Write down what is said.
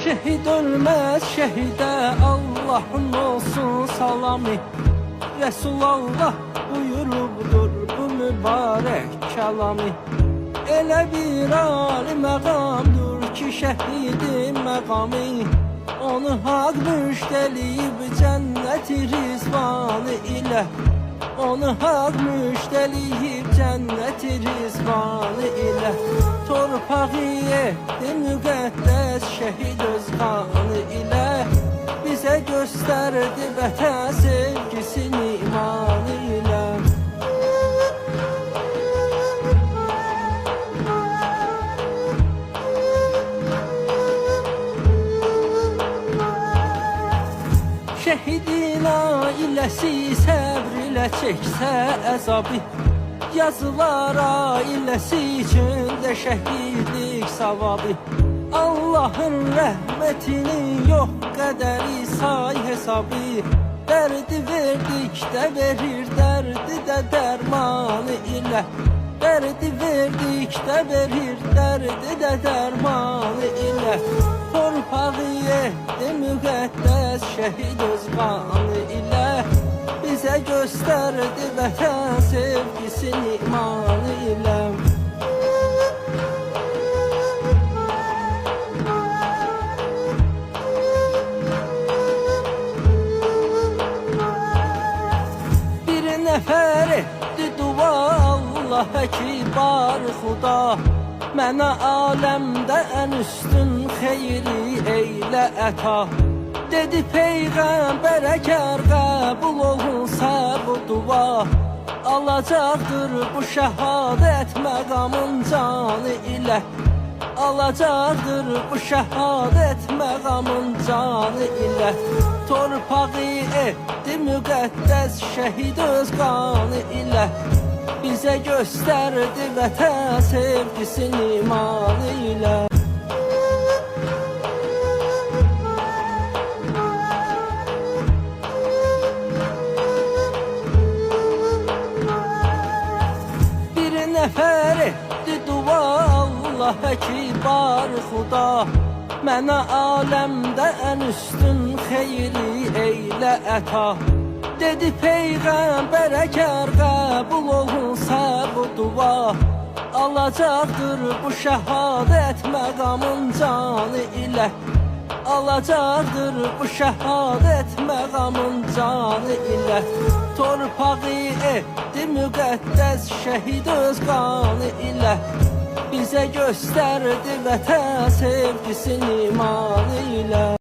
Şehit ölmez şehide Allah'ın olsun salamı. Resulullah buyurubdur bu mübarek kelamı. Elə bir ali məqamdır ki şəhidin məqamı. Onu haq müştəliyib cənnət-i rizvanı ilə. Onu haq müştəliyib cənnət-i rizvanı ilə. Torpağı etdi müqəddəs şəhid öz qanı ilə. Bizə göstərdi vətən sevgisini imanı ilə. Şəhidin ailəsi səbr ilə çəksə əzabı. Yazılar ailəsi üçün də şəhidlik savabı. Allah'ın rəhmətinin yox qədəri say hesabı. Dərdi verdikdə verir dərdi də dərmanı ilə. Dərdi verdikdə verir dərdi də dərmanı ilə. Torpağı etdi müqəddəs şəhid öz qanı ilə. Bizə göstərdi vətən sevgisini imanı ilə. Bir nəfər etdi dua Allah'a ki bar xuda. Mənə aləmdə ən üstün xeyri eylə əta. Dedi Peyğəmbər əgər qəbul olunsa bu dua, alacaqdır bu şəhadət məqamın canı ilə. Alacaqdır bu şəhadət məqamın canı ilə. Torpağı etdi müqəddəs şəhid öz qanı ilə. Bizə göstərdi vətən sevgisini imanı ilə. Bir nəfər etdi dua Allah'a ki bar xuda. Mənə aləmdə ən üstün xeyri eylə əta. Dedi Peyğəmbər əgər qəbul olunsa bu dua, alacaqdır bu şəhadət məqamın canı ilə. Alacaqdır bu şəhadət məqamın canı ilə. Torpağı etdi müqəddəs şəhid öz qanı ilə. Bizə göstərdi vətən sevgisini imanı